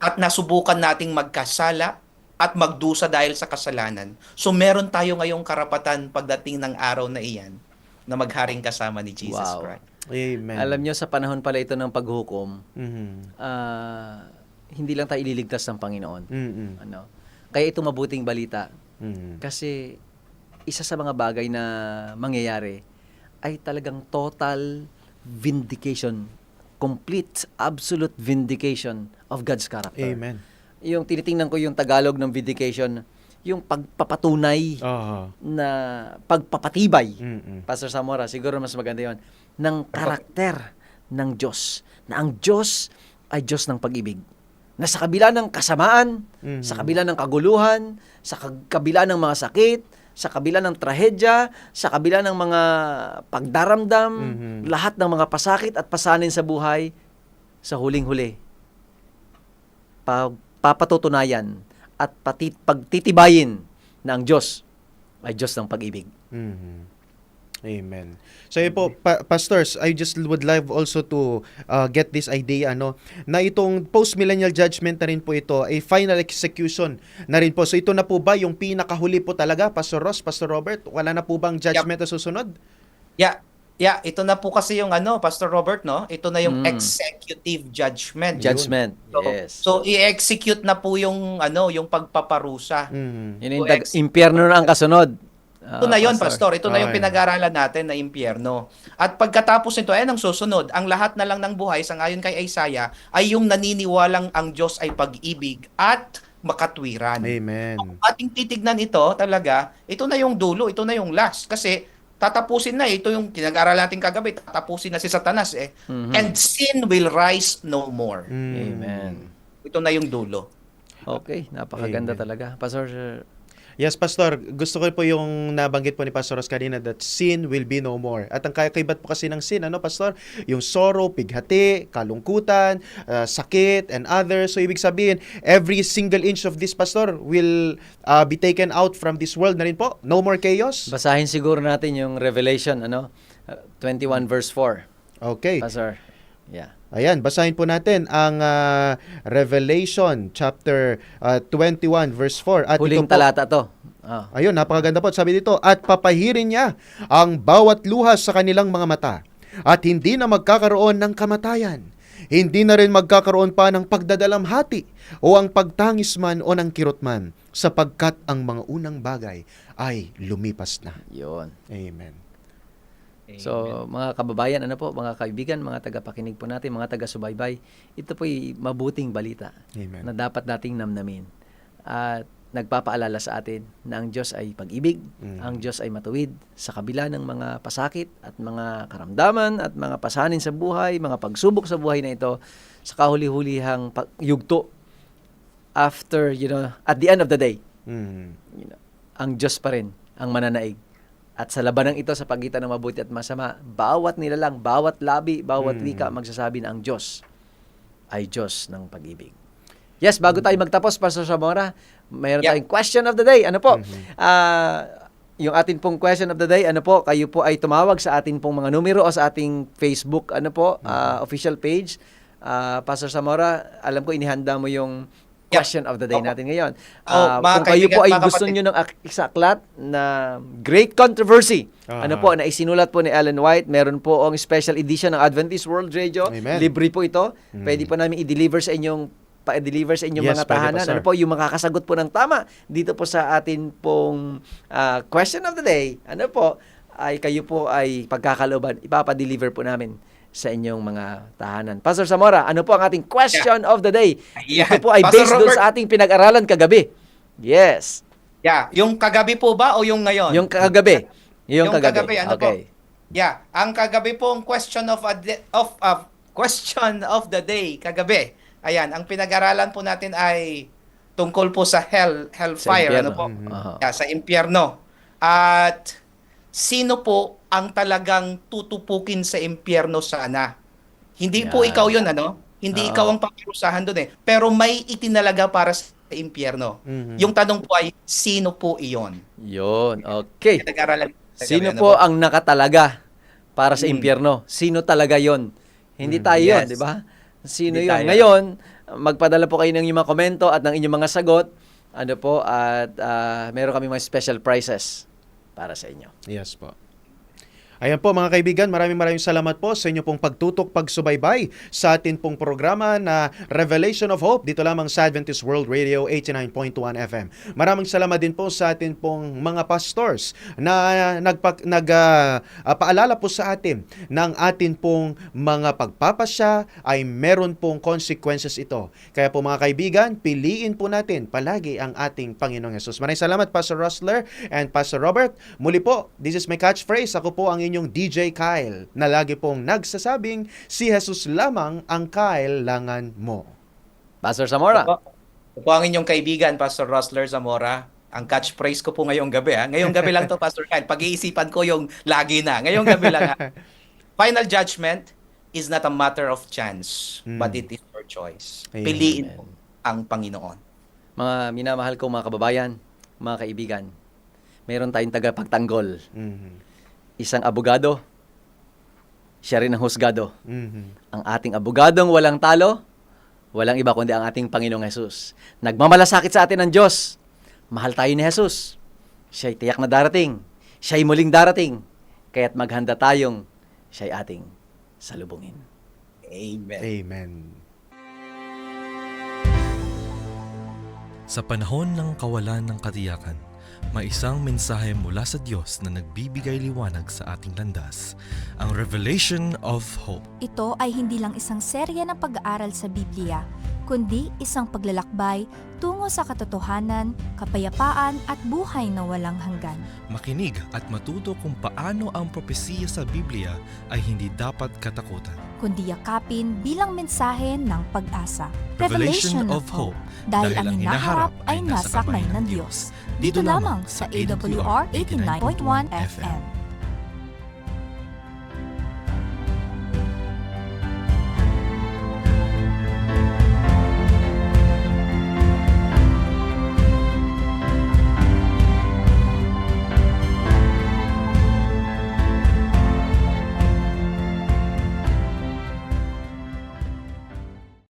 at nasubukan nating magkasala at magdusa dahil sa kasalanan. So meron tayo ngayong karapatan pagdating ng araw na iyan na magharing kasama ni Jesus Wow. Christ. Amen. Alam nyo, sa panahon pala ito ng paghukom, Mhm. hindi lang tayo ililigtas ng Panginoon. Mhm. Ano? Kaya ito mabuting balita. Mhm. Kasi isa sa mga bagay na mangyayari ay talagang total vindication, complete, absolute vindication of God's character. Amen. Yung tinitingnan ko yung Tagalog ng vindication, yung pagpapatunay Aha. na pagpapatibay. Mhm. Pastor Zamora, siguro mas maganda yon, ng karakter ng Diyos. Na ang Diyos ay Diyos ng pag-ibig. Na sa kabila ng kasamaan, Mhm. sa kabila ng kaguluhan, sa kabila ng mga sakit, sa kabila ng trahedya, sa kabila ng mga pagdaramdam, Mhm. lahat ng mga pasakit at pasanin sa buhay, sa huling-huli, papatutunayan at pagtitibayin na ang Diyos ay Diyos ng pag-ibig. Mhm. Amen. So yun po, pastors, I just would like also to get this idea na itong post-millennial judgment na rin po ito, a final execution na rin po. So ito na po ba yung pinakahuli po talaga, Pastor Ross, Pastor Robert? Wala na po bang judgment na susunod? Yeah, ito na po kasi yung Pastor Robert, no? Ito na yung executive judgment. Judgment, So, yes. So i-execute na po yung yung pagpaparusa. Mhm. Yun yung impyerno na ang kasunod. Ito na yon, Pastor. Ito na yung Okay. pinag-aralan natin na impyerno. At pagkatapos nito, ang susunod. Ang lahat na lang ng buhay, sangayon kay Isaiah, ay yung naniniwalang ang Diyos ay pag-ibig at makatwiran. Amen. Kung ating titignan ito talaga, ito na yung dulo, ito na yung last. Kasi tatapusin na, ito yung pinag-aralan natin kagabi, tatapusin na si Satanas And sin will rise no more. Mhm. Amen. Ito na yung dulo. Okay, napakaganda Amen. talaga. Pastor, Yes, Pastor. Gusto ko po yung nabanggit po ni Pastor Ross kanina that sin will be no more. At ang kakaibat po kasi ng sin, Pastor? Yung sorrow, pighati, kalungkutan, sakit, and others. So, ibig sabihin, every single inch of this, Pastor, will be taken out from this world na rin po. No more chaos. basahin siguro natin yung Revelation, 21 verse 4. Okay. Pastor, yeah. Ayan, basahin po natin ang Revelation chapter 21 verse 4. At Huling ito po, talata to. Ah. ayun, napakaganda po. Sabi dito, at papahirin niya ang bawat luhas sa kanilang mga mata at hindi na magkakaroon ng kamatayan. Hindi na rin magkakaroon pa ng pagdadalamhati o ang pagtangis man o ng kirot man sapagkat ang mga unang bagay ay lumipas na. Yun. Amen. So, mga kababayan, mga kaibigan, mga tagapakinig po natin, mga taga-subaybay, ito po'y mabuting balita Amen. na dapat nating namnamin. At nagpapaalala sa atin na ang Diyos ay pag-ibig, ang Diyos ay matuwid sa kabila ng mga pasakit at mga karamdaman at mga pasanin sa buhay, mga pagsubok sa buhay na ito, sa kahuli-hulihang yugto after, at the end of the day, Mhm. ang Diyos pa rin ang mananaig. At sa labanang ito, sa pagitan ng mabuti at masama, bawat nilalang, bawat labi, bawat wika, magsasabi na ang Diyos ay Diyos ng pag-ibig. Yes, bago tayo magtapos, Pastor Zamora, mayroon tayong question of the day. Ano po? Yung atin pong question of the day, kayo po ay tumawag sa atin pong mga numero o sa ating Facebook, official page. Pastor Zamora, alam ko inihanda mo yung question of the day natin ngayon. Mga Kung kayo kaibigan, po ay mga gusto kapatid. nyo ng isa aklat na great controversy, Aha. na isinulat po ni Ellen White, meron po ang special edition ng Adventist World Radio. Amen. Libre po ito. Pwede po namin i-deliver sa inyong Yes, mga pwede po, tahanan. sir. Yung makakasagot po ng tama dito po sa atin pong question of the day. Ay kayo po ay pagkakalooban, ipapadeliver po namin sa inyong mga tahanan. Pastor Zamora, ano po ang ating question of the day? Ayan. Ito po ay Pastor based doon Robert. sa ating pinag-aralan kagabi. Yes. Yeah, yung kagabi po ba o yung ngayon? Yung kagabi. Yung kagabi, Okay. Yeah, ang kagabi pong question of the day kagabi. Ayan, ang pinag-aralan po natin ay tungkol po sa hellfire, impyerno. Aha. Yeah, sa impyerno. At sino po ang talagang tutupukin sa impyerno sana? Hindi po Yan. ikaw 'yun, Hindi Oo. ikaw ang pakiusahan doon Pero may itinalaga para sa impyerno. Yung tanong po ay sino po iyon? Yun. Okay. Pinag-aralan kagabi, Sino po ang nakatalaga para sa impyerno? Sino talaga yon? Hindi tayo yon, Yes. di ba? Sino Hindi yon? tayo. Ngayon, magpadala po kayo ng inyong mga komento at ng inyong mga sagot. At meron kami mga special prizes para sa inyo. Yes po. Ayan po mga kaibigan, maraming salamat po sa inyo pong pagtutok, pagsubaybay sa atin pong programa na Revelation of Hope dito lamang sa Adventist World Radio 89.1 FM. Maraming salamat din po sa atin pong mga pastors na paalala po sa atin ng atin pong mga pagpapasya ay meron pong consequences ito. Kaya po mga kaibigan, piliin po natin palagi ang ating Panginoong Hesus. Maraming salamat Pastor Rosler and Pastor Robert. Muli po, this is my catchphrase. Ako po ang inyong DJ Kyle na lagi pong nagsasabing, si Jesus lamang ang kailangan mo. Pastor Zamora. Ito po ang inyong kaibigan, Pastor Rosler Zamora. Ang catchphrase ko po ngayong gabi. Ngayong gabi lang to, Pastor Kyle. Pag-iisipan ko yung lagi na. Ngayong gabi lang. Final judgment is not a matter of chance, but it is your choice. Amen. Piliin mo ang Panginoon. Mga minamahal ko mga kababayan, mga kaibigan, mayroon tayong tagapagtanggol. Isang abogado, siya rin ang husgado. Ang ating abogadong walang talo, walang iba kundi ang ating Panginoong Hesus. Nagmamalasakit sa atin ng Diyos. Mahal tayo ni Hesus. Siya'y tiyak na darating. Siya'y muling darating. Kaya't maghanda tayong siya'y ating salubungin. Amen. Amen. Sa panahon ng kawalan ng katiyakan, may isang mensahe mula sa Diyos na nagbibigay liwanag sa ating landas, ang Revelation of Hope. Ito ay hindi lang isang serye ng pag-aaral sa Biblia, kundi isang paglalakbay tungo sa katotohanan, kapayapaan at buhay na walang hanggan. Makinig at matuto kung paano ang propesiya sa Biblia ay hindi dapat katakutan. Kundi yakapin bilang mensahe ng pag-asa. Revelation of Hope, Dahil ang hinaharap ay nasa kamay ng Diyos. Dito lamang sa AWR 89.1 FM.